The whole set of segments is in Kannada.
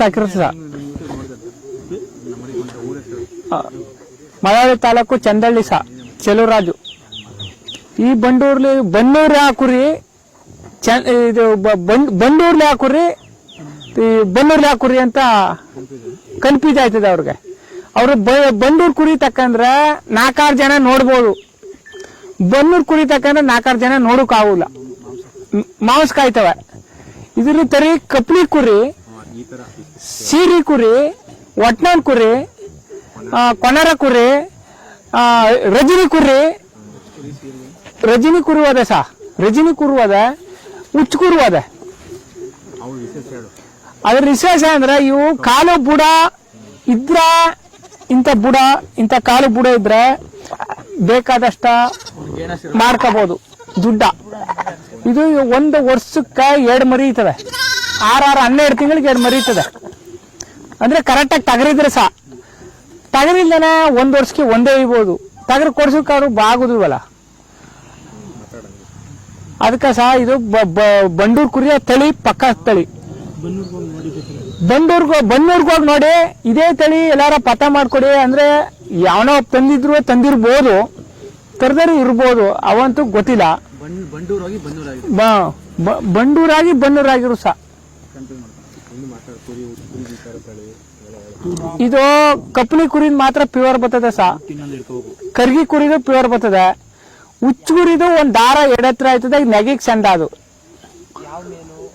ಸಾಕಿರ್ತದ. ಮಳವಳ್ಳಿ ತಾಲೂಕು ಚಂದಳ್ಳಿ ಚೆಲುವರಾಜು. ಈ ಬನ್ನೂರ್ಲಿ ಹಾಕುರಿ, ಇದು ಬಂಡೂರ್ಲಿ ಹಾಕುರಿ, ಈ ಬನ್ನೂರ್ಲಿ ಹಾಕುರಿ ಅಂತ ಕನ್ಫ್ಯೂಸ್ ಆಯ್ತದೆ ಅವ್ರಿಗೆ. ಅವ್ರು ಬಂಡೂರ್ ಕುರಿ ತಕ್ಕಂದ್ರೆ 4-6 ಜನ ನೋಡ್ಬೋದು, ಬನ್ನೂರ್ ಕುರಿ ತಕ್ಕಂದ್ರೆ 4-6 ಜನ ನೋಡಕ್ ಆಗುಲ್ಲ, ಮಾಂಸ ಕಾಯ್ತವೆ. ಇದ್ರ ತರಿ ಕಪ್ಲಿ ಕುರಿ, ಸೀರಿ ಕುರಿ, ಒಟ್ನಾನ್ ಕುರಿ, ಕೊನರ ಕುರಿ, ರಜನಿ ಕುರಿ ಅದ ರಜನಿ ಕುರು ಅದ, ಹುಚ್ಚ ಕುರು ಅದ. ಅದ್ರ ವಿಶೇಷ ಅಂದ್ರೆ ಇವು ಕಾಲು ಬುಡ ಇದ್ರ, ಇಂಥ ಕಾಲು ಬುಡ ಇದ್ರೆ ಬೇಕಾದಷ್ಟ ಮಾಡ್ಕೋಬಹುದು ದುಡ್ಡ. ಇದು 1 ವರ್ಷಕ್ಕೆ 2 ಮರಿ ಇರ್ತದೆ, 6-12 ತಿಂಗಳಿಗೆ 2 ಮರಿ ಇರ್ತದೆ. ಅಂದ್ರೆ ಕರೆಕ್ಟಾಗಿ ತಗರಿದ್ರೆ ತಗರಿಲ್ದನೆ 1 ವರ್ಷಕ್ಕೆ ಒಂದೇ ಇರ್ಬೋದು. ತಗರು ಕೊಡ್ಸಕ್ಕಾದ್ರು ಬಾಗುದಿಲ್ವಲ್ಲ, ಅದಕ್ಕೆ ಇದು ಬಂಡೂರ್ ಕುರಿಯ ತಳಿ ಪಕ್ಕ ತಳಿ. ಬನ್ನೂರ್ಗೆ ಹೋಗಿ ನೋಡಿ, ಇದೇ ತಳಿ ಎಲ್ಲಾರ ಪತ ಮಾಡ್ಕೊಡಿ ಅಂದ್ರೆ ಯಾವನೋ ತಂದಿರ್ಬೋದು, ತರದರು ಇರ್ಬೋದು, ಅವಂತೂ ಗೊತ್ತಿಲ್ಲ. ಬಂಡೂರಾಗಿ ಬನ್ನೂರಾಗಿರು ಇದು ಕಪ್ಲಿ ಕುರಿದ್ ಮಾತ್ರ ಪ್ಯೂರ್ ಬರ್ತದೆ ಕರ್ಗಿ ಕುರಿದು ಪ್ಯೂರ್ ಬರ್ತದೆ. ಹುಚ್ಚ ಕುರಿದು ಒಂದ್ ದಾರ ಎಡತ್ರ ಆಯ್ತದೆ, ನೆಗಿಗ್ ಚಂದ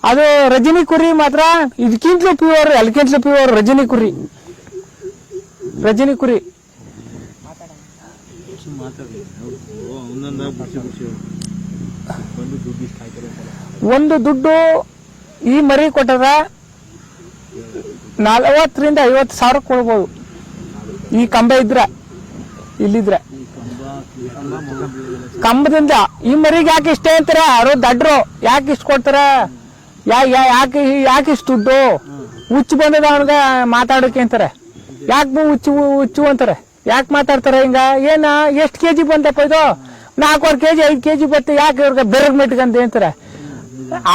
ಅದು ರಜನಿ ಕುರಿ ಮಾತ್ರ ಇದಕ್ಕಿಂತಲೂ ಪ್ಯೂರ್, ಎಲ್ಲಕ್ಕಿಂತಲೂ ಪ್ಯೂರ್ ರಜನಿ ಕುರಿ. ಒಂದು ದುಡ್ಡು ಈ ಮರಿ ಕೊಟ್ಟದ 40,000 - 50,000 ಕೊಡ್ಬೋದು. ಈ ಕಂಬ ಇಲ್ಲಿದ್ರೆ ಕಂಬದಿಂದ ಈ ಮರಿಗೆ ಯಾಕೆ ಇಷ್ಟೇ ಅಂತಾರೆ ಅವರು ದಡ್ರು, ಯಾಕೆ ಇಷ್ಟು ಕೊಡ್ತಾರ, ಯಾಕೆ ಇಷ್ಟು ದುಡ್ಡು, ಹುಚ್ಚು ಬಂದದ ಅವನ್ಗೆ ಮಾತಾಡೋಕೆ ಅಂತಾರೆ. ಯಾಕೆ ಹುಚ್ಚು ಅಂತಾರೆ, ಯಾಕೆ ಮಾತಾಡ್ತಾರೆ ಹಿಂಗ? ಎಷ್ಟು ಕೆಜಿ ಬಂದಪ್ಪ ಇದು? 4 ಕೆಜಿ 5 ಕೆಜಿ ಬತ್ತೆ, ಯಾಕೆ ಇವ್ರಿಗೆ ಬೆರಗ್ ಮೆಟ್ಕಂತ ಅಂತಾರೆ.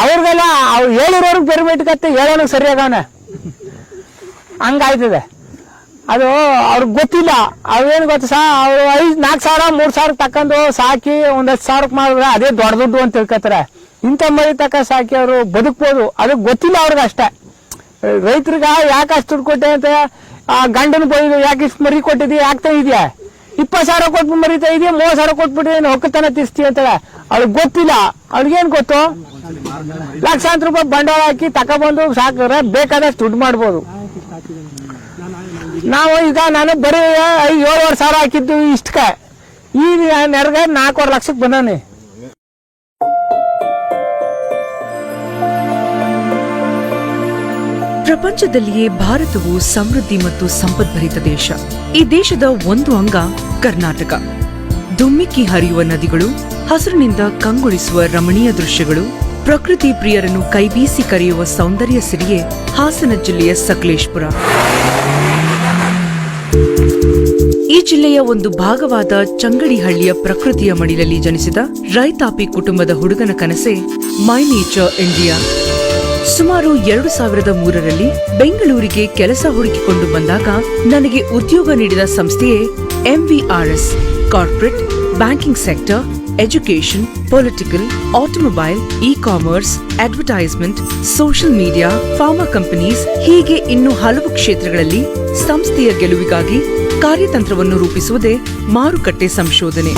ಅವ್ರಿಗೆಲ್ಲ ಅವ್ರು ಹೇಳಿರೋರ್ಗೆ ಬೆರಗ್ ಮೆಟ್ಕತ್ತೆ, ಹೇಳೋನಕ್ ಸರಿಯಾಗವನ, ಹಂಗಾಯ್ತದೆ. ಅದು ಅವ್ರಿಗೆ ಗೊತ್ತಿಲ್ಲ. ಅವೇನು ಗೊತ್ತ ಅವ್ರು 4,000 3,000 ತಕೊಂಡು ಸಾಕಿ 10,000 ಮಾಡಿದ್ರೆ ಅದೇ ದೊಡ್ಡ ದುಡ್ಡು ಅಂತ ತಿಳ್ಕೊತಾರೆ. ಇಂಥ ಮರಿ ತಕ್ಕ ಸಾಕಿ ಅವರು ಬದುಕ್ಬೋದು, ಅದಕ್ಕೆ ಗೊತ್ತಿಲ್ಲ ಅವ್ರಿಗೆ ಅಷ್ಟೇ. ರೈತರಿಗ ಯಾಕೆ ಅಷ್ಟು ದುಡ್ಡು ಕೊಟ್ಟೆ ಅಂತ ಗಂಡನ ಬೈದು, ಯಾಕೆ ಇಷ್ಟು ಮರಿ ಕೊಟ್ಟಿದ್ಯಾ, ಯಾಕೆ ಇದೆಯಾ 20,000 ಕೊಟ್ಟು ಮರಿತಾ ಇದೆಯಾ, 30,000 ಕೊಟ್ಬಿಟ್ಟು ಹೊಕ್ಕತನ ತಿರ್ಸ್ತಿ ಅಂತಾಳೆ. ಅವ್ಳಿಗೆ ಗೊತ್ತಿಲ್ಲ. ಅವ್ಳಿಗೇನ್ ಗೊತ್ತು? ಲಕ್ಷಾಂತರ ರೂಪಾಯಿ ಬಂಡವಾಳ ಹಾಕಿ ತಕೊಬಂದು ಸಾಕಿದ್ರೆ ಬೇಕಾದಷ್ಟು ದುಡ್ಡು ಮಾಡ್ಬೋದು. ನಾನು ಬರೀ 7,000 ಹಾಕಿದ್ದು ಇಷ್ಟಕ್ಕೆ, ಈ ನೆರಗೆ 4 ಲಕ್ಷಕ್ಕೆ ಬಂದಾನೆ. ಪ್ರಪಂಚದಲ್ಲಿಯೇ ಭಾರತವು ಸಮೃದ್ಧಿ ಮತ್ತು ಸಂಪದ್ಭರಿತ ದೇಶ. ಈ ದೇಶದ ಒಂದು ಅಂಗ ಕರ್ನಾಟಕ. ಧುಮ್ಮಿಕ್ಕಿ ಹರಿಯುವ ನದಿಗಳು, ಹಸಿರಿನಿಂದ ಕಂಗೊಳಿಸುವ ರಮಣೀಯ ದೃಶ್ಯಗಳು, ಪ್ರಕೃತಿ ಪ್ರಿಯರನ್ನು ಕೈಬೀಸಿ ಕರೆಯುವ ಸೌಂದರ್ಯ ಸಿರಿಯೇ ಹಾಸನ ಜಿಲ್ಲೆಯ ಸಕಲೇಶಪುರ. ಈ ಜಿಲ್ಲೆಯ ಒಂದು ಭಾಗವಾದ ಚಂಗಡಿಹಳ್ಳಿಯ ಪ್ರಕೃತಿಯ ಮಡಿಲಲ್ಲಿ ಜನಿಸಿದ ರೈತಾಪಿ ಕುಟುಂಬದ ಹುಡುಗನ ಕನಸೇ ಮೈ ನೇಚರ್ ಇಂಡಿಯಾ. ಸುಮಾರು 2003ರಲ್ಲಿ ಬೆಂಗಳೂರಿಗೆ ಕೆಲಸ ಹುಡುಕಿಕೊಂಡು ಬಂದಾಗ ನನಗೆ ಉದ್ಯೋಗ ನೀಡಿದ ಸಂಸ್ಥೆಯೇ MVRS. Corporate, banking sector, education, political, automobile, e-commerce, advertisement, social media, pharma companies ಹೀಗೆ ಇನ್ನು ಹಲವು ಕ್ಷೇತ್ರಗಳಲ್ಲಿ ಸಂಸ್ಥೆಯ ಗೆಲುವಿಗಾಗಿ ಕಾರ್ಯತಂತ್ರವನ್ನು ರೂಪಿಸುವುದೇ ಮಾರುಕಟ್ಟೆ ಸಂಶೋಧನೆ.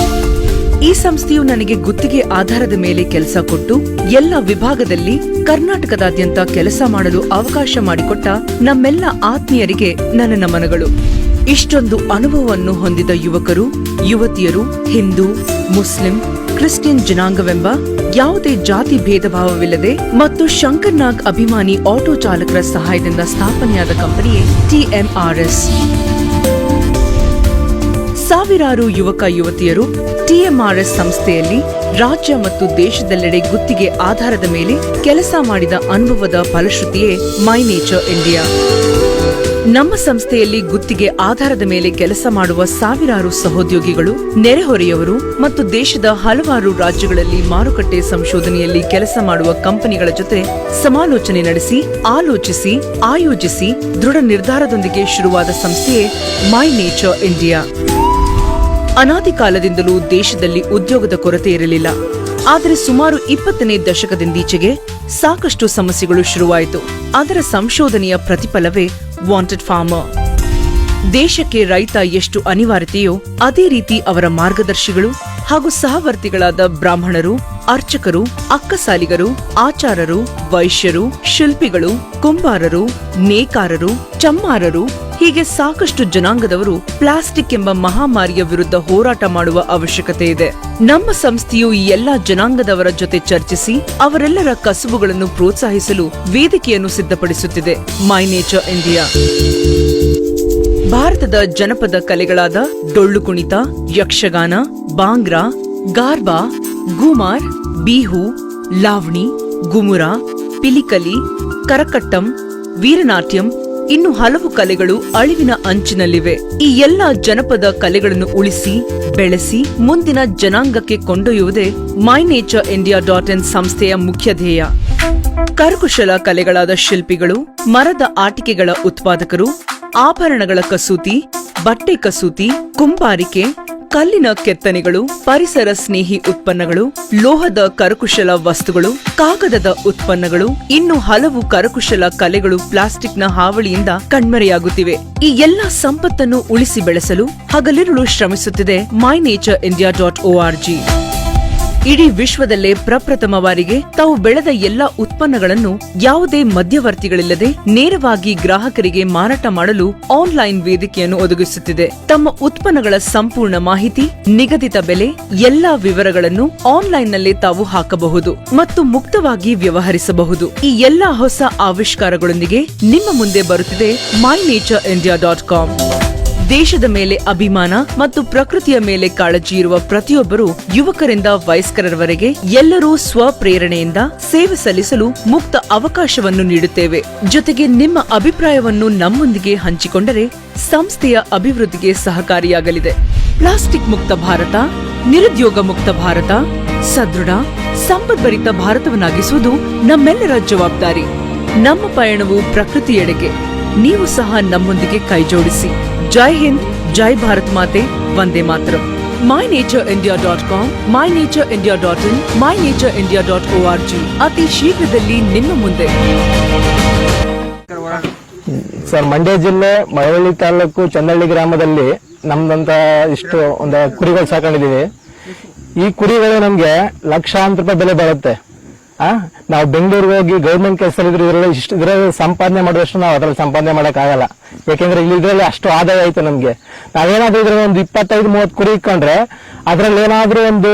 ಈ ಸಂಸ್ಥೆಯು ನನಗೆ ಗುತ್ತಿಗೆ ಆಧಾರದ ಮೇಲೆ ಕೆಲಸ ಕೊಟ್ಟು ಎಲ್ಲ ವಿಭಾಗದಲ್ಲಿ ಕರ್ನಾಟಕದಾದ್ಯಂತ ಕೆಲಸ ಮಾಡಲು ಅವಕಾಶ ಮಾಡಿಕೊಟ್ಟ ನಮ್ಮೆಲ್ಲ ಆತ್ಮೀಯರಿಗೆ ನನ್ನ ನಮನಗಳು. ಇಷ್ಟೊಂದು ಅನುಭವವನ್ನು ಹೊಂದಿದ ಯುವಕರು, ಯುವತಿಯರು, ಹಿಂದೂ, ಮುಸ್ಲಿಂ, ಕ್ರಿಶ್ಚಿಯನ್ ಜನಾಂಗವೆಂಬ ಯಾವುದೇ ಜಾತಿ ಭೇದ ಭಾವವಿಲ್ಲದೆ ಮತ್ತು ಶಂಕರ್ನಾಗ್ ಅಭಿಮಾನಿ ಆಟೋ ಚಾಲಕರ ಸಹಾಯದಿಂದ ಸ್ಥಾಪನೆಯಾದ ಕಂಪನಿಯೇ TMRS. ಸಾವಿರಾರು ಯುವಕ ಯುವತಿಯರು TMRS ಸಂಸ್ಥೆಯಲ್ಲಿ ರಾಜ್ಯ ಮತ್ತು ದೇಶದೆಲ್ಲೆಡೆ ಗುತ್ತಿಗೆ ಆಧಾರದ ಮೇಲೆ ಕೆಲಸ ಮಾಡಿದ ಅನುಭವದ ಫಲಶ್ರುತಿಯೇ ಮೈ ನೇಚರ್ ಇಂಡಿಯಾ. ನಮ್ಮ ಸಂಸ್ಥೆಯಲ್ಲಿ ಗುತ್ತಿಗೆ ಆಧಾರದ ಮೇಲೆ ಕೆಲಸ ಮಾಡುವ ಸಾವಿರಾರು ಸಹೋದ್ಯೋಗಿಗಳು, ನೆರೆಹೊರೆಯವರು ಮತ್ತು ದೇಶದ ಹಲವಾರು ರಾಜ್ಯಗಳಲ್ಲಿ ಮಾರುಕಟ್ಟೆ ಸಂಶೋಧನೆಯಲ್ಲಿ ಕೆಲಸ ಮಾಡುವ ಕಂಪನಿಗಳ ಜೊತೆ ಸಮಾಲೋಚನೆ ನಡೆಸಿ, ಆಲೋಚಿಸಿ, ಆಯೋಜಿಸಿ ದೃಢ ನಿರ್ಧಾರದೊಂದಿಗೆ ಶುರುವಾದ ಸಂಸ್ಥೆಯೇ ಮೈ ನೇಚರ್ ಇಂಡಿಯಾ. ಅನಾದಿ ಕಾಲದಿಂದಲೂ ದೇಶದಲ್ಲಿ ಉದ್ಯೋಗದ ಕೊರತೆ ಇರಲಿಲ್ಲ. ಆದರೆ ಸುಮಾರು 20ನೇ ದಶಕದಿಂದೀಚೆಗೆ ಸಾಕಷ್ಟು ಸಮಸ್ಯೆಗಳು ಶುರುವಾಯಿತು. ಅದರ ಸಂಶೋಧನೆಯ ಪ್ರತಿಫಲವೇ ವಾಂಟೆಡ್ ಫಾರ್ಮರ್. ದೇಶಕ್ಕೆ ರೈತ ಎಷ್ಟು ಅನಿವಾರ್ಯತೆಯೋ ಅದೇ ರೀತಿ ಅವರ ಮಾರ್ಗದರ್ಶಿಗಳು ಹಾಗೂ ಸಹವರ್ತಿಗಳಾದ ಬ್ರಾಹ್ಮಣರು, ಅರ್ಚಕರು, ಅಕ್ಕಸಾಲಿಗರು, ಆಚಾರರು, ವೈಶ್ಯರು, ಶಿಲ್ಪಿಗಳು, ಕುಂಬಾರರು, ನೇಕಾರರು, ಚಮ್ಮಾರರು ಹೀಗೆ ಸಾಕಷ್ಟು ಜನಾಂಗದವರು ಪ್ಲಾಸ್ಟಿಕ್ ಎಂಬ ಮಹಾಮಾರಿಯ ವಿರುದ್ಧ ಹೋರಾಟ ಮಾಡುವ ಅವಶ್ಯಕತೆ ಇದೆ. ನಮ್ಮ ಸಂಸ್ಥೆಯು ಈ ಎಲ್ಲಾ ಜನಾಂಗದವರ ಜೊತೆ ಚರ್ಚಿಸಿ ಅವರೆಲ್ಲರ ಕಸುಬುಗಳನ್ನು ಪ್ರೋತ್ಸಾಹಿಸಲು ವೇದಿಕೆಯನ್ನು ಸಿದ್ಧಪಡಿಸುತ್ತಿದೆ ಮೈ ನೇಚರ್ ಇಂಡಿಯಾ. ಭಾರತದ ಜನಪದ ಕಲೆಗಳಾದ ಡೊಳ್ಳು ಕುಣಿತ, ಯಕ್ಷಗಾನ, ಬಾಂಗ್ರಾ, ಗಾರ್ಬಾ, ಗುಮಾರ್, ಬಿಹು, ಲಾವಣಿ, ಗುಮುರಾ, ಪಿಲಿಕಲಿ, ಕರಕಟ್ಟಂ, ವೀರನಾಟ್ಯಂ ಇನ್ನು ಹಲವು ಕಲೆಗಳು ಅಳಿವಿನ ಅಂಚಿನಲ್ಲಿವೆ. ಈ ಎಲ್ಲಾ ಜನಪದ ಕಲೆಗಳನ್ನು ಉಳಿಸಿ, ಬೆಳೆಸಿ ಮುಂದಿನ ಜನಾಂಗಕ್ಕೆ ಕೊಂಡೊಯ್ಯುವುದೇ ಮೈ ನೇಚರ್ ಇಂಡಿಯಾ .in ಸಂಸ್ಥೆಯ ಮುಖ್ಯ ಧ್ಯೇಯ. ಕರಕುಶಲ ಕಲೆಗಳಾದ ಶಿಲ್ಪಿಗಳು, ಮರದ ಆಟಿಕೆಗಳ ಉತ್ಪಾದಕರು, ಆಭರಣಗಳ ಕಸೂತಿ, ಬಟ್ಟೆ ಕಸೂತಿ, ಕುಂಬಾರಿಕೆ, ಕಲ್ಲಿನ ಕೆತ್ತನೆಗಳು, ಪರಿಸರ ಸ್ನೇಹಿ ಉತ್ಪನ್ನಗಳು, ಲೋಹದ ಕರಕುಶಲ ವಸ್ತುಗಳು, ಕಾಗದದ ಉತ್ಪನ್ನಗಳು, ಇನ್ನು ಹಲವು ಕರಕುಶಲ ಕಲೆಗಳು ಪ್ಲಾಸ್ಟಿಕ್ನ ಹಾವಳಿಯಿಂದ ಕಣ್ಮರೆಯಾಗುತ್ತಿವೆ. ಈ ಎಲ್ಲಾ ಸಂಪತ್ತನ್ನು ಉಳಿಸಿ ಬೆಳೆಸಲು ಹಗಲಿರುಳು ಶ್ರಮಿಸುತ್ತಿದೆ ಮೈ ನೇಚರ್ ಇಂಡಿಯಾ .org. ಇಡೀ ವಿಶ್ವದಲ್ಲೇ ಪ್ರಪ್ರಥಮ ಬಾರಿಗೆ ತಾವು ಬೆಳೆದ ಎಲ್ಲಾ ಉತ್ಪನ್ನಗಳನ್ನು ಯಾವುದೇ ಮಧ್ಯವರ್ತಿಗಳಿಲ್ಲದೆ ನೇರವಾಗಿ ಗ್ರಾಹಕರಿಗೆ ಮಾರಾಟ ಮಾಡಲು ಆನ್ಲೈನ್ ವೇದಿಕೆಯನ್ನು ಒದಗಿಸುತ್ತಿದೆ. ತಮ್ಮ ಉತ್ಪನ್ನಗಳ ಸಂಪೂರ್ಣ ಮಾಹಿತಿ, ನಿಗದಿತ ಬೆಲೆ, ಎಲ್ಲಾ ವಿವರಗಳನ್ನು ಆನ್ಲೈನ್ನಲ್ಲೇ ತಾವು ಹಾಕಬಹುದು ಮತ್ತು ಮುಕ್ತವಾಗಿ ವ್ಯವಹರಿಸಬಹುದು. ಈ ಎಲ್ಲಾ ಹೊಸ ಆವಿಷ್ಕಾರಗಳೊಂದಿಗೆ ನಿಮ್ಮ ಮುಂದೆ ಬರುತ್ತಿದೆ ಮೈ ನೇಚರ್ ಇಂಡಿಯಾ .com. ದೇಶದ ಮೇಲೆ ಅಭಿಮಾನ ಮತ್ತು ಪ್ರಕೃತಿಯ ಮೇಲೆ ಕಾಳಜಿ ಇರುವ ಪ್ರತಿಯೊಬ್ಬರು, ಯುವಕರಿಂದ ವಯಸ್ಕರವರೆಗೆ ಎಲ್ಲರೂ ಸ್ವಪ್ರೇರಣೆಯಿಂದ ಸೇವೆ ಸಲ್ಲಿಸಲು ಮುಕ್ತ ಅವಕಾಶವನ್ನು ನೀಡುತ್ತೇವೆ. ಜೊತೆಗೆ ನಿಮ್ಮ ಅಭಿಪ್ರಾಯವನ್ನು ನಮ್ಮೊಂದಿಗೆ ಹಂಚಿಕೊಂಡರೆ ಸಂಸ್ಥೆಯ ಅಭಿವೃದ್ಧಿಗೆ ಸಹಕಾರಿಯಾಗಲಿದೆ. ಪ್ಲಾಸ್ಟಿಕ್ ಮುಕ್ತ ಭಾರತ, ನಿರುದ್ಯೋಗ ಮುಕ್ತ ಭಾರತ, ಸದೃಢ, ಸಂಪದ್ಭರಿತ ಭಾರತವನ್ನಾಗಿಸುವುದು ನಮ್ಮೆಲ್ಲರ ಜವಾಬ್ದಾರಿ. ನಮ್ಮ ಪಯಣವು ಪ್ರಕೃತಿಯೆಡೆಗೆ. ನೀವು ಸಹ ನಮ್ಮೊಂದಿಗೆ ಕೈಜೋಡಿಸಿ. ಜೈ ಹಿಂದ್, ಜೈ ಭಾರತ್ ಮಾತೆ, ವಂದೇ ಮಾತರಂ. ಮೈ nature India .com, my nature India .in, my nature India .org ಅತಿ ಶೀಘ್ರದಲ್ಲಿ ನಿಮ್ಮ ಮುಂದೆ. ಸರ್, ಮಂಡ್ಯ ಜಿಲ್ಲೆ ಮಳವಳ್ಳಿ ತಾಲೂಕು ಚಂದಳ್ಳಿ ಗ್ರಾಮದಲ್ಲಿ ನಮ್ದಂತ ಇಷ್ಟು ಒಂದು ಕುರಿಗಳು ಸಾಕೊಂಡಿದೀವಿ. ಈ ಕುರಿಗಳು ನಮ್ಗೆ ಲಕ್ಷಾಂತರ ರೂಪಾಯಿ ಬೆಲೆ ಬರುತ್ತೆ. ನಾವು ಬೆಂಗಳೂರಿಗೆ ಹೋಗಿ ಗೌರ್ಮೆಂಟ್ ಕೆಲಸದಲ್ಲಿ ಇದರಲ್ಲಿ ಸಂಪಾದನೆ ಮಾಡುವಷ್ಟು ನಾವು ಅದ್ರಲ್ಲಿ ಸಂಪಾದನೆ ಮಾಡಕ್ ಆಗಲ್ಲ. ಯಾಕೆಂದ್ರೆ ಇದ್ರಲ್ಲಿ ಅಷ್ಟು ಆದಾಯ ಐತೆ ನಮ್ಗೆ. ನಾವೇನಾದ್ರೂ ಇದ್ರಲ್ಲಿ ಒಂದು 25-30 ಕುರಿ ಇಟ್ಕೊಂಡ್ರೆ ಅದ್ರಲ್ಲಿ ಏನಾದ್ರೂ ಒಂದು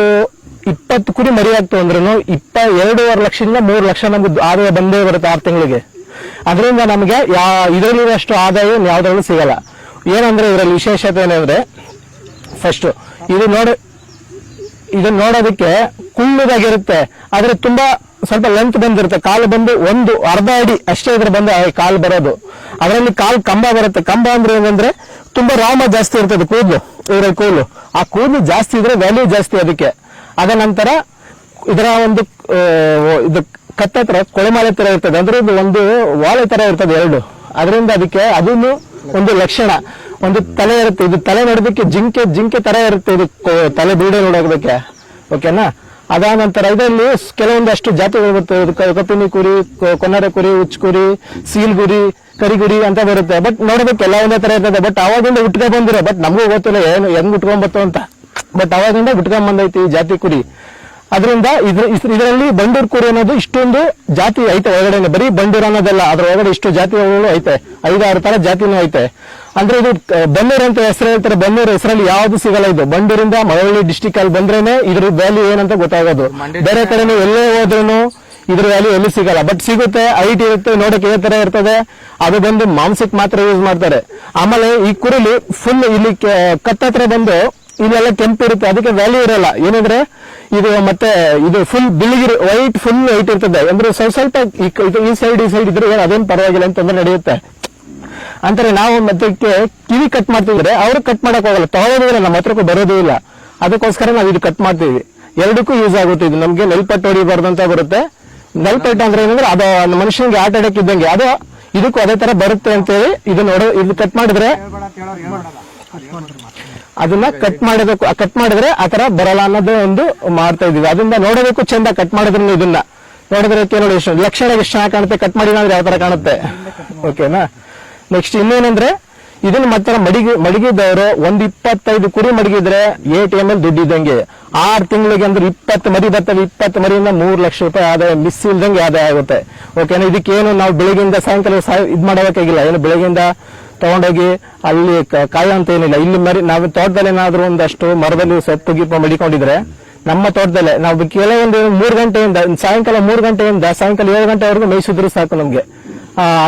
20 ಕುರಿ ಮರಿ ಆಗ್ತು ಅಂದ್ರೂ 2.5 ಲಕ್ಷದಿಂದ 3 ಲಕ್ಷ ನಮ್ಗೆ ಆದಾಯ ಬಂದೇ ಬರುತ್ತೆ 6 ತಿಂಗಳಿಗೆ. ಅದರಿಂದ ನಮ್ಗೆ ಇದರಲ್ಲಿರೋಷ್ಟು ಆದಾಯ ಯಾವ್ದ್ರಲ್ಲೂ ಸಿಗಲ್ಲ. ಏನಂದ್ರೆ ಇದರಲ್ಲಿ ವಿಶೇಷತೆ ಏನಂದ್ರೆ, ಫಸ್ಟ್ ಇದನ್ನ ನೋಡೋದಕ್ಕೆ ಕುಳ್ಳದಾಗಿರುತ್ತೆ, ಆದ್ರೆ ತುಂಬಾ ಸ್ವಲ್ಪ ಲೆಂತ್ ಬಂದಿರುತ್ತೆ. ಕಾಲು ಬಂದು ಒಂದು ಅರ್ಧ ಅಡಿ ಅಷ್ಟೇ ಇದ್ರ ಬಂದು ಕಾಲು ಬರೋದು. ಅದರಲ್ಲಿ ಕಾಲು ಕಂಬ ಬರುತ್ತೆ. ಕಂಬ ಅಂದ್ರೆ ಏನಂದ್ರೆ ತುಂಬಾ ರೋಮ ಜಾಸ್ತಿ ಇರ್ತದೆ ಇದ್ರಲ್ಲಿ ಕೂದಲು. ಆ ಕೂದಲು ಜಾಸ್ತಿ ಇದ್ರೆ ವ್ಯಾಲ್ಯೂ ಜಾಸ್ತಿ ಅದಕ್ಕೆ. ಅದ ನಂತರ ಇದರ ಒಂದು ಇದು ಕತ್ತತ್ರ ಕೊಳೆಮಾಲೆ ತರ ಇರ್ತದೆ, ಅಂದ್ರೆ ಇದು ಒಂದು ವಾಲೆ ತರ ಇರ್ತದೆ ಎರಡು. ಅದರಿಂದ ಅದಕ್ಕೆ ಅದನ್ನು ಒಂದು ಲಕ್ಷಣ. ಒಂದು ತಲೆ ಇರುತ್ತೆ, ಇದು ತಲೆ ನೋಡೋದಕ್ಕೆ ಜಿಂಕೆ ತರ ಇರುತ್ತೆ, ಇದು ತಲೆ ಬೀಡೆ ನೋಡೋದಕ್ಕೆ. ಓಕೆನಾ? ಅದಾದ ನಂತರ ಇದರಲ್ಲಿ ಕೆಲವೊಂದಷ್ಟು ಜಾತಿಗಳು ಬರ್ತವೆ. ಕಪಿನಿ ಕುರಿ, ಕೊನ್ನರೆ ಕುರಿ, ಉಚ್ಚ ಕುರಿ, ಸೀಲ್ ಗುರಿ, ಕರಿಗುರಿ ಅಂತ ಬರುತ್ತೆ. ಬಟ್ ನೋಡೋದಕ್ಕೆ ಎಲ್ಲ ಒಂದೇ ತರ ಇರ್ತದೆ. ಬಟ್ ಅವಾಗಿಂದ ಉಟ್ಕೊಂಡ್ ಬಂದಿರೋ, ಬಟ್ ನಮಗೂ ಗೊತ್ತಿಲ್ಲ ಏನು ಹೆಂಗ್ ಉಟ್ಕೊಂಡ್ ಬತ್ತು ಅಂತ. ಬಟ್ ಅವಾಗಿಂದ ಉಟ್ಕೊಂಡ್ ಬಂದೈತಿ ಈ ಜಾತಿ ಕುರಿ. ಅದರಿಂದ ಇದರಲ್ಲಿ ಬಂಡೂರ್ ಕುರಿ ಅನ್ನೋದು ಇಷ್ಟೊಂದು ಜಾತಿ ಐತೆ ಒಳಗಡೆ. ಬರೀ ಬಂಡೂರ್ ಅನ್ನೋದಲ್ಲ, ಅದ್ರ ಒಳಗಡೆ ಇಷ್ಟು ಜಾತಿಗಳು ಐತೆ, 5-6 ತರ ಜಾತಿನೂ ಐತೆ. ಅಂದ್ರೆ ಇದು ಬನ್ನೂರ್ ಅಂತ ಹೆಸರು ಹೇಳ್ತಾರೆ. ಬನ್ನೂರ್ ಹೆಸರಲ್ಲಿ ಯಾವ್ದು ಸಿಗಲ್ಲ. ಇದು ಬಂಡೂರಿಂದ ಮಳವಳ್ಳಿ ಡಿಸ್ಟಿಕ್ ಅಲ್ಲಿ ಬಂದ್ರೇನೆ ಇದ್ರ ವ್ಯಾಲ್ಯೂ ಏನಂತ ಗೊತ್ತಾಗೋದು. ಬೇರೆ ಕಡೆನೂ ಎಲ್ಲೇ ಹೋದ್ರೂ ಇದ್ರ ವ್ಯಾಲ್ಯೂ ಎಲ್ಲಿ ಸಿಗಲ್ಲ. ಬಟ್ ಸಿಗುತ್ತೆ, ಹೈಟ್ ಇರುತ್ತೆ, ನೋಡಕ್ಕೆ ಇದೇ ತರ ಇರ್ತದೆ. ಅದು ಬಂದು ಮಾಂಸಕ್ಕೆ ಮಾತ್ರ ಯೂಸ್ ಮಾಡ್ತಾರೆ. ಆಮೇಲೆ ಈ ಕುರಿಲಿ ಫುಲ್ ಇಲ್ಲಿ ಕತ್ತತ್ರ ಬಂದು ಇಲ್ಲೆಲ್ಲ ಕೆಂಪು ಇರುತ್ತೆ, ಅದಕ್ಕೆ ವ್ಯಾಲ್ಯೂ ಇರಲ್ಲ. ಏನಂದ್ರೆ ಇದು ಮತ್ತೆ ಇದು full Biligiri white full white ಇರ್ತದೆ. ಅಂದ್ರೆ ಸ್ವಲ್ಪ ಈ ಸೈಡ್ ಇದ್ರೆ ಅದೇನು ಪರವಾಗಿಲ್ಲ ಅಂತಂದ್ರೆ ನಡೆಯುತ್ತೆ. ಅಂತಾರೆ ನಾವು ಮತ್ತೆ ಕಿವಿ ಕಟ್ ಮಾಡ್ತಿದ್ರೆ ಅವ್ರು ಕಟ್ ಮಾಡಕ್ ಹೋಗಲ್ಲ, ತಗೊಳ್ಳೋದಿಲ್ಲ, ನಮ್ಮ ಹತ್ರಕ್ಕೂ ಬರೋದೂ ಇಲ್ಲ. ಅದಕ್ಕೋಸ್ಕರ ನಾವು ಇದು ಕಟ್ ಮಾಡ್ತೀವಿ. ಎರಡಕ್ಕೂ ಯೂಸ್ ಆಗುತ್ತೆ. ಇದು ನಮ್ಗೆ ನೆಲ್ಪಟ್ಟು ಹೊಡಿಬಾರ್ದು ಅಂತ ಬರುತ್ತೆ. ನೆಲ್ಪಟ್ಟು ಅಂದ್ರೆ ಏನಂದ್ರೆ ಅದು ಮನುಷ್ಯನಿಗೆ ಹಾರ್ಟ್ ಅಟ್ಯಾಕ್ ಇದ್ದಂಗೆ, ಅದು ಇದಕ್ಕೂ ಅದೇ ತರ ಬರುತ್ತೆ ಅಂತೇಳಿ ಇದು ಕಟ್ ಮಾಡಿದ್ರೆ ಅದನ್ನ ಕಟ್ ಮಾಡಿದ್ರೆ ಆತರ ಬರಲ್ಲ ಅನ್ನೋದು ಒಂದು ಮಾಡ್ತಾ ಇದೀವಿ. ಅದರಿಂದ ನೋಡೋದಕ್ಕೂ ಚಂದ, ಕಟ್ ಮಾಡಿದ್ರು ಇದನ್ನ ನೋಡಿದ್ರೆ ನೋಡಿ ಎಷ್ಟು ಲಕ್ಷಣ ಎಷ್ಟು ಚೆನ್ನಾಗಿ ಕಾಣುತ್ತೆ. ಕಟ್ ಮಾಡಿಲ್ಲ ಅಂದ್ರೆ ಯಾವ ತರ ಕಾಣುತ್ತೆ. ಓಕೆನಾ. ನೆಕ್ಸ್ಟ್ ಇನ್ನೇನಂದ್ರೆ ಇದನ್ನ ಮತ್ತೆ ಮಡಗಿದವರು 25 ಕುರಿ ಮಡಗಿದ್ರೆ ATM ಅಲ್ಲಿ ದುಡ್ಡು ಇದ್ದಂಗೆ. 6 ತಿಂಗಳಿಗೆ ಅಂದ್ರೆ 20 ಮರಿ ಬರ್ತವೆ. 20 ಮರಿಯಿಂದ 3 ಲಕ್ಷ ರೂಪಾಯಿ ಆದಾಯ ಮಿಸ್ ಇಲ್ದಂಗೆ ಆದಾಯ ಆಗುತ್ತೆ. ಓಕೆನಾ. ಇದಕ್ಕೇನು ನಾವು ಬೆಳಗ್ಗೆಯಿಂದ ಸಾಯಂಕಾಲ ಇದ್ ಮಾಡಬೇಕಾಗಿಲ್ಲ. ಏನು ಬೆಳಗ್ಗೆಯಿಂದ ತಗೊಂಡೋಗಿ ಅಲ್ಲಿ ಕಾಯ ಅಂತ ಏನಿಲ್ಲ. ಇಲ್ಲಿ ನಾವು ತೋಟದಲ್ಲಿ ಏನಾದ್ರು ಒಂದಷ್ಟು ಮರದಲ್ಲಿ ಸೊಪ್ಪು ಗಿಪ್ಪು ಮಡಿಕೊಂಡಿದ್ರೆ ನಮ್ಮ ತೋಟದಲ್ಲೇ ನಾವು ಕೆಲವೊಂದು 3 ಗಂಟೆಯಿಂದ ಸಾಯಂಕಾಲ 3 ಗಂಟೆಯಿಂದ ಸಾಯಂಕಾಲ 7 ಗಂಟೆವರೆಗೂ ಮೇಯಿಸಿದ್ರು ಸಾಕು ನಮ್ಗೆ.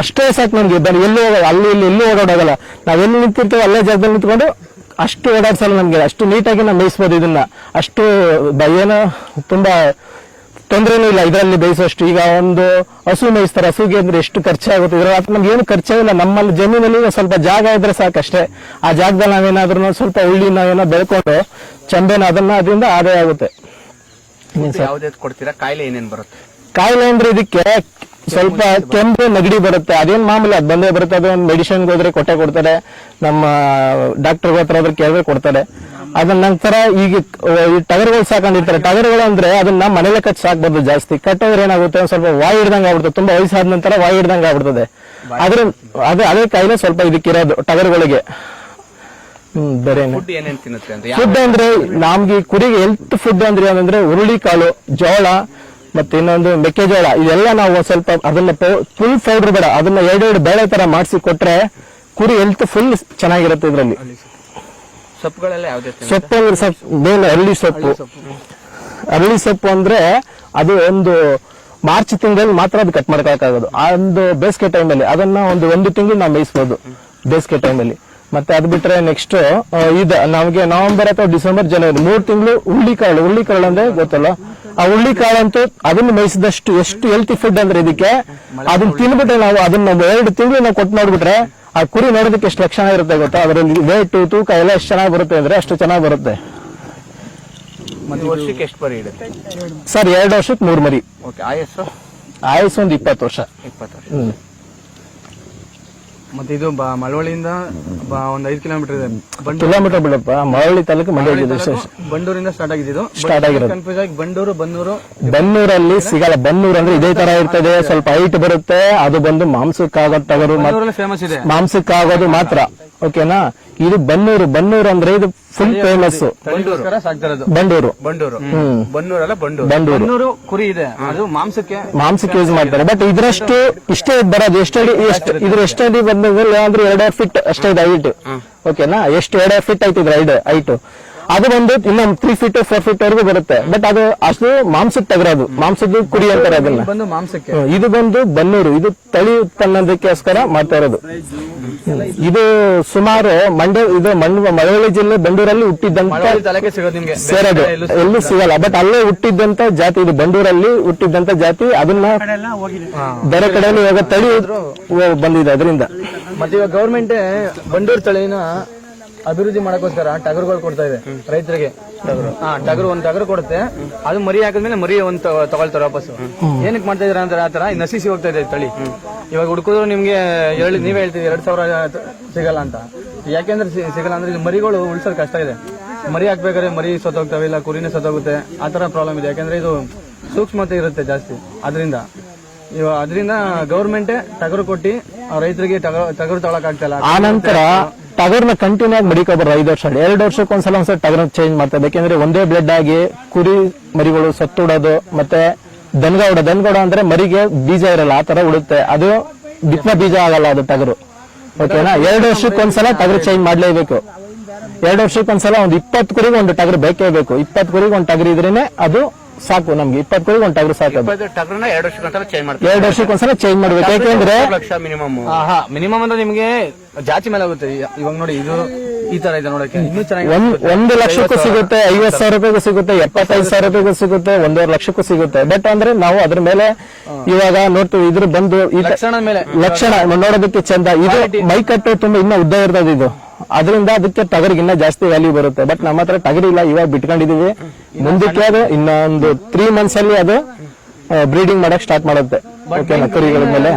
ಅಷ್ಟೇ ಸಾಕು ನಮ್ಗೆ. ಎಲ್ಲೂ ಅಲ್ಲಿ ಇಲ್ಲಿ ಎಲ್ಲೂ ಓಡಾಡೋಗಲ್ಲ. ನಾವೆಲ್ಲಿ ನಿಂತಿರ್ತೇವೆ ಅಲ್ಲೇ ಜಾಗದಲ್ಲಿ ನಿಂತ್ಕೊಂಡು ಅಷ್ಟು ಓಡಾಡ್ಸಲ್ಲ ನಮ್ಗೆ. ಅಷ್ಟು ನೀಟಾಗಿ ನಾವು ಮೇಯಿಸ್ಬೋದು ಇದನ್ನ. ಅಷ್ಟು ಏನು ತುಂಬಾ ತೊಂದರೆನೂ ಇಲ್ಲ ಇದರಲ್ಲಿ ಬೇಯಿಸೋಷ್ಟು. ಈಗ ಒಂದು ಹಸು ಮೇಯಿಸ್ತಾರೆ, ಹಸುಗೆ ಅಂದ್ರೆ ಎಷ್ಟು ಖರ್ಚಾಗುತ್ತೆ. ಇದ್ರಲ್ಲಿ ನಮ್ಗೆ ಏನು ಖರ್ಚಾಗಿಲ್ಲ. ನಮ್ಮಲ್ಲಿ ಜಮೀನಲ್ಲಿ ಸ್ವಲ್ಪ ಜಾಗ ಇದ್ರೆ ಸಾಕಷ್ಟೇ. ಆ ಜಾಗದಲ್ಲಿ ನಾವೇನಾದ್ರೂ ಸ್ವಲ್ಪ ಹುಳ್ಳಿನ ಏನೋ ಬೆಳ್ಕೊಂಡು ಚಂಬೆನ ಅದರಿಂದ ಆದಾಯ ಆಗುತ್ತೆ. ಕೊಡ್ತೀರಾ? ಕಾಯಿಲೆ ಏನೇನ್ ಬರುತ್ತೆ? ಕಾಯಿಲೆ ಅಂದ್ರೆ ಇದಕ್ಕೆ ಸ್ವಲ್ಪ ಕೆಂಪು ನೆಗಡಿ ಬರುತ್ತೆ. ಅದೇನ್ ಮಾಮೂಲಿ ಅದು ಬಂದೇ ಬರುತ್ತೆ. ಅದು ಒಂದು ಮೆಡಿಸಿನ್ ಹೋದ್ರೆ ಕೊಡ್ತಾರೆ. ನಮ್ಮ ಡಾಕ್ಟರ್ ಹತ್ರ ಹೋದ್ರೆ ಕೇಳಿದ್ರೆ ಕೊಡ್ತಾರೆ. ಅದನ್ನ ನಂತರ ಈಗ ಈ ಟಗರುಗಳು ಸಾಕೊಂಡಿರ್ತಾರೆ. ಟಗರುಗಳು ಅಂದ್ರೆ ಅದನ್ನ ಮನೇಲೆ ಕಟ್ ಸಾಕ್ಬಾರ್ದು ಜಾಸ್ತಿ. ಕಟ್ಟೋದ್ರೆ ಏನಾಗುತ್ತೆ, ಒಂದ್ ಸ್ವಲ್ಪ ವಾಯು ಹಿಡ್ದಂಗೆ ಆಗ್ಬಿಡುತ್ತೆ. ತುಂಬಾ ವಯಸ್ಸಾದ ನಂತರ ವಾಯು ಹಿಡ್ದಂಗೆ ಆಗ್ಬಿಡ್ತದೆ. ಅದೇ ಕಾಯಿಲೆ ಸ್ವಲ್ಪ ಇದಕ್ಕಿರೋದು ಟಗರುಗಳಿಗೆ. ಬೇರೆ ಫುಡ್ ಅಂದ್ರೆ ನಮ್ಗೆ ಕುರಿಗೆ ಹೆಲ್ತ್ ಫುಡ್ ಅಂದ್ರೆ ಏನಂದ್ರೆ ಹುರುಳಿ ಕಾಳು, ಜೋಳ, ಮತ್ತೆ ಇನ್ನೊಂದು ಮೆಕ್ಕೆಜೋಳ, ಇದೆಲ್ಲ ನಾವು ಸ್ವಲ್ಪ ಅದನ್ನ ಫುಲ್ ಪೌಡರ್ ಬೇಡ, ಅದನ್ನ 2 ಬೇಳೆ ತರ ಮಾಡಿಸಿ ಕೊಟ್ರೆ ಕುರಿ ಹೆಲ್ತ್ ಫುಲ್ ಚೆನ್ನಾಗಿರುತ್ತೆ. ಇದರಲ್ಲಿ ಸೊಪ್ಪುಗಳೆಲ್ಲ ಸೊಪ್ಪು ಅಂದ್ರೆ ಮೇನ್ ಅರಳಿ ಸೊಪ್ಪು ಅಂದ್ರೆ ಅದು ಒಂದು ಮಾರ್ಚ್ ತಿಂಗಳಲ್ಲಿ ಮಾತ್ರ ಅದು ಕಟ್ ಮಾಡ್ಕೊಳಕ್ಕಾಗೋದು. ಆ ಒಂದು ಬೇಸಿಗೆ ಟೈಮಲ್ಲಿ ಅದನ್ನ ಒಂದು ತಿಂಗಳು ನಾವು ಮೇಯಿಸಬಹುದು ಬೇಸಿಗೆ ಟೈಮಲ್ಲಿ. ಮತ್ತೆ ಅದ್ ಬಿಟ್ರೆ ನೆಕ್ಸ್ಟ್ ನಮಗೆ ನವೆಂಬರ್ ಅಥವಾ ಡಿಸೆಂಬರ್, ಜನವರಿ 3 ತಿಂಗಳು ಹುಳ್ಳಿಕಾಳು ಅಂದ್ರೆ ಗೊತ್ತಲ್ಲ. ಆ ಹುಳ್ಳಿಕಾಳು ಅಂತೂ ಅದನ್ನ ಮೇಯಿಸಿದಷ್ಟು ಎಷ್ಟು ಹೆಲ್ತಿ ಫುಡ್ ಅಂದ್ರೆ ಇದಕ್ಕೆ. ಅದನ್ನ ತಿನ್ಬಿಟ್ರೆ ನಾವು ಅದನ್ನ 2 ತಿಂಗಳು ನಾವು ಕೊಟ್ಟು ನೋಡ್ಬಿಟ್ರೆ ಆ ಕುರಿ ನೋಡೋದಕ್ಕೆ ಎಷ್ಟು ಲಕ್ಷಣ ಇರುತ್ತೆ ಗೊತ್ತಾ. ಅದರಲ್ಲಿ ವೇಟ್, ತೂಕ ಎಲ್ಲ ಎಷ್ಟು ಚೆನ್ನಾಗಿ ಬರುತ್ತೆ ಅಂದ್ರೆ ಅಷ್ಟು ಚೆನ್ನಾಗಿ ಬರುತ್ತೆ. ವರ್ಷಕ್ಕೆ ಎಷ್ಟು ಮರಿ ಇಡುತ್ತೆ ಸರ್? 2 ವರ್ಷಕ್ಕೆ 3 ಮರಿ. ಆಯಸ್ಸು ಒಂದು 20 ವರ್ಷ. ಮತ್ತೆ ಇದು ಮಳವಳ್ಳಿಯಿಂದ ಒಂದು 5 ಕಿಲೋಮೀಟರ್ ಇದೆ. ಕಿಲೋಮೀಟರ್ ಬಿಡಪ್ಪ. ಮಳವಳ್ಳಿ ತಾಲೂಕು ಮಂಡ್ಯ ಜಿಲ್ಲೆ. ಬಂಡೂರಿಂದ ಸ್ಟಾರ್ಟ್ ಆಗಿದ್ದು. ಕನ್ಫ್ಯೂಸ್ ಆಗಿ ಬನ್ನೂರಲ್ಲಿ ಸಿಗಲ್ಲ. ಬನ್ನೂರು ಅಂದ್ರೆ ಇದೇ ತರ ಇರ್ತದೆ, ಸ್ವಲ್ಪ ಹೈಟ್ ಬರುತ್ತೆ. ಅದು ಬಂದು ಮಾಂಸಕ್ಕಾಗೋದು ಟಗರು, ಫೇಮಸ್ ಇದೆ, ಮಾಂಸಕ್ಕಾಗೋದು ಮಾತ್ರ. ಓಕೆನಾ. ಇದು ಬನ್ನೂರು ಅಂದ್ರೆ ಇದು ಫುಲ್ ಫೇಮಸ್. ಬಂಡೂರು ಕುರಿ ಇದೆ, ಅದು ಮಾಂಸಕ್ಕೆ ಯೂಸ್ ಮಾಡ್ತಾರೆ. ಬಟ್ ಇದ್ರಷ್ಟು ಇಷ್ಟೇ ಬರೋದು. ಎಷ್ಟು ಅಡಿ ಬಂದ್ರೆ ಅಂದ್ರೆ 2 ಫೀಟ್ ಅಷ್ಟೇ ಇದೆ ಹೈಟ್. ಓಕೆನಾ. ಎಷ್ಟು 2 ಫೀಟ್ ಐತಿದ್ರೆ ಹೈಟ್. ಅದು ಬಂದು ಇನ್ನೊಂದು 3 ಫೀಟ್ 4 ಫೀಟ್ ವರೆಗೂ ಬರುತ್ತೆ. ಬಟ್ ಅದು ಅಷ್ಟು ಮಾಂಸಕ್ಕೆ ತಗರೋದು, ಮಾಂಸದ ಕುರಿ ಅಂತಾರೆ ಅದನ್ನ. ಇದು ಬಂದು ಬನ್ನೂರು, ಇದು ತಳಿ ಉತ್ಪನ್ನದಕ್ಕೋಸ್ಕರ ಮಾಡ್ತಾ ಇರೋದು. ಇದು ಸುಮಾರು ಮಳವಳ್ಳಿ ಜಿಲ್ಲೆ ಬಂಡೂರಲ್ಲಿ ಹುಟ್ಟಿದ್ದಂತ ಸೇರೋದು, ಎಲ್ಲೂ ಸಿಗಲ್ಲ. ಬಟ್ ಅಲ್ಲೇ ಹುಟ್ಟಿದ್ದಂತ ಜಾತಿ ಇದು. ಬಂಡೂರಲ್ಲಿ ಹುಟ್ಟಿದ್ದಂತ ಜಾತಿ. ಅದನ್ನ ಬೇರೆ ಕಡೆಯಲ್ಲಿ ಇವಾಗ ತಳಿ ಬಂದಿದೆ ಅದರಿಂದ. ಮತ್ತೆ ಇವಾಗ ಗವರ್ಮೆಂಟ್ ಬಂಡೂರು ತಳಿನ ಅಭಿವೃದ್ಧಿ ಮಾಡಕ್ಕೋಸ್ಕರ ಟಗರುಗಳು ಕೊಡ್ತಾ ಇದೆ ರೈತರಿಗೆ. ಒಂದು ಟಗರು ಕೊಡುತ್ತೆ, ಅದು ಮರಿ ಹಾಕಿದ್ಮೇಲೆ ಮರಿ ಒಂದು ತಗೊಳ್ತಾರೆ ವಾಪಸ್. ಏನಕ್ಕೆ ಮಾಡ್ತಾ ಇದ್ರ ಅಂದ್ರೆ ಆತರ ನಶಿಸಿ ಹೋಗ್ತಾ ಇದೆ ತಳಿ. ಇವಾಗ ಹುಡುಕಿದ್ರು ನಿಮ್ಗೆ ನೀವೇ ಹೇಳ್ತೀವಿ 2000 ಸಿಗಲ್ಲ ಅಂತ. ಯಾಕೆಂದ್ರೆ ಸಿಗಲ್ಲ ಅಂದ್ರೆ ಇಲ್ಲಿ ಮರಿಗಳು ಉಳಿಸೋದು ಕಷ್ಟ ಇದೆ. ಮರಿ ಹಾಕ್ಬೇಕಾದ್ರೆ ಮರಿ ಸತ್ತೋಗ್ತವೆ, ಇಲ್ಲ ಕುರಿನೇ ಸತ್ತೋಗುತ್ತೆ. ಆತರ ಪ್ರಾಬ್ಲಮ್ ಇದೆ. ಯಾಕಂದ್ರೆ ಇದು ಸೂಕ್ಷ್ಮತೆ ಇರುತ್ತೆ ಜಾಸ್ತಿ. ಅದರಿಂದ ಗವರ್ಮೆಂಟ್ ಟಗರು ಕೊಟ್ಟಿ ರೈತರಿಗೆ ಟಗರು ತಗೊಳಕ್ ಆಗ್ತಲ್ಲ. ಆ ನಂತರ ಟಗರ್ನ ಕಂಟಿನ್ಯೂ ಆಗಿ ಮಡಿಕೋಬಾರ್ದು. 5 ವರ್ಷ 2 ವರ್ಷಕ್ಕೆ ಒಂದ್ಸಲ ಟಗರ್ನ ಚೇಂಜ್ ಮಾಡ್ತಾರೆ. ಯಾಕೆಂದ್ರೆ ಒಂದೇ ಬ್ಲಡ್ ಆಗಿ ಕುರಿ ಮರಿಗಳು ಸತ್ತುಡೋದು. ಮತ್ತೆ ದನಗೌಡ ಅಂದ್ರೆ ಮರಿಗೆ ಬೀಜ ಇರಲ್ಲ, ಆ ತರ ಉಡುತ್ತೆ. ಅದು ಬಿತ್ತನೆ ಬೀಜ ಆಗಲ್ಲ ಅದು ಟಗರು. ಓಕೆನಾ. 2 ವರ್ಷಕ್ಕೊಂದ್ಸಲ ಟಗರು ಚೇಂಜ್ ಮಾಡ್ಲೇಬೇಕು. 2 ವರ್ಷಕ್ಕೊಂದ್ಸಲ ಒಂದು 20 ಕುರಿಗೆ ಒಂದು ಟಗರು ಬೇಕೇ ಬೇಕು. 20 ಕುರಿಗೆ ಒಂದು ಟಗರು ಇದ್ರೇನೆ ಅದು ಸಾಕು ನಮ್ಗೆ. 20 ಕುರಿಗೆ ಒಂದು ಟಗರು ಸಾಕು. 2 ವರ್ಷಕ್ಕೊಂದ್ಸಲ ಚೇಂಜ್ ಮಾಡ್ಬೇಕು. ಯಾಕೆಂದ್ರೆ ಮಿನಿಮಮ್ ಅಂದ್ರೆ ನಿಮ್ಗೆ ಜಾತಿ ಮೇಲೆ ಆಗುತ್ತೆ. ಇವಾಗ ನೋಡಿ, ಈ ತರ ಇದೆ ನೋಡಕ್ಕೆ, ಇನ್ನೂ ಚೆನ್ನಾಗಿ 1 ಲಕ್ಷಕ್ಕೂ ಸಿಗುತ್ತೆ, 50,000 ರೂಪಾಯಿಗೂ ಸಿಗುತ್ತೆ, 75,000 ರೂಪಾಯಿಗೂ ಸಿಗುತ್ತೆ, 1.5 ಲಕ್ಷಕ್ಕೂ ಸಿಗುತ್ತೆ. ಬಟ್ ಅಂದ್ರೆ ನಾವು ಅದ್ರ ಮೇಲೆ ಇವಾಗ ನೋಡ್ತೀವಿ, ಇದ್ರ ಬಂದು ಈ ಲಕ್ಷಣ ಮೇಲೆ ಲಕ್ಷಣ ನೋಡೋದಕ್ಕೆ ಚಂದ. ಇದು ಮೈಕಟ್ಟು ತುಂಬಾ ಇನ್ನ ಉದ್ದ ಇರ್ತದೆ ಇದು, ಅದರಿಂದ ಅದಕ್ಕೆ ಟಗರಿಗೆ ಇನ್ನ ಜಾಸ್ತಿ ವ್ಯಾಲ್ಯೂ ಬರುತ್ತೆ. ಬಟ್ ನಮ್ಮ ಹತ್ರ ಟಗರಿ ಇಲ್ಲ, ಇವಾಗ ಬಿಟ್ಕೊಂಡಿದೀವಿ. ಮುಂದಕ್ಕೆ ಅದು ಇನ್ನೊಂದು 3 months ಅಲ್ಲಿ ಅದು ಬ್ರೀಡಿಂಗ್ ಮಾಡಕ್ ಸ್ಟಾರ್ಟ್ ಮಾಡುತ್ತೆ. ಓಕೆನಾ? ಕುರಿಗಳ ಮೇಲೆ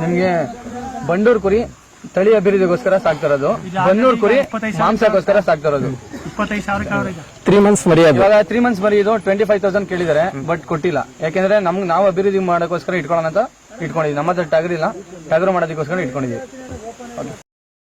ನಿಮ್ಗೆ ಬಂಡೂರ್ ಕುರಿ ತಳಿ ಅಭಿವೃದ್ಧಿಗೋಸ್ಕರ ಸಾಕ್ತಿರೋದು, ಬನ್ನೂರ್ ಕುರಿ ಮಾಂಸಕ್ಕೋಸ್ಕರ ಸಾಕ್ತಿರೋದು. 3 months ಮರಿ ಅದು. ಇವಾಗ 3 months ಮರಿ ಇದು 25,000 ಕೇಳಿದಾರೆ, ಬಟ್ ಕೊಟ್ಟಿಲ್ಲ. ಯಾಕೆಂದ್ರೆ ನಾವು ಅಭಿವೃದ್ಧಿ ಮಾಡೋಕ್ಕೋಸ್ಕರ ಇಟ್ಕೊಳ್ಳೋಣ ಅಂತ ಇಟ್ಕೊಂಡಿದ್ವಿ. ನಮ್ಮ ಹತ್ರ ಟಗರ್ ಇಲ್ಲ, ಟಗರು ಮಾಡೋದಕ್ಕೋಸ್ಕರ ಇಟ್ಕೊಂಡಿದ್ವಿ.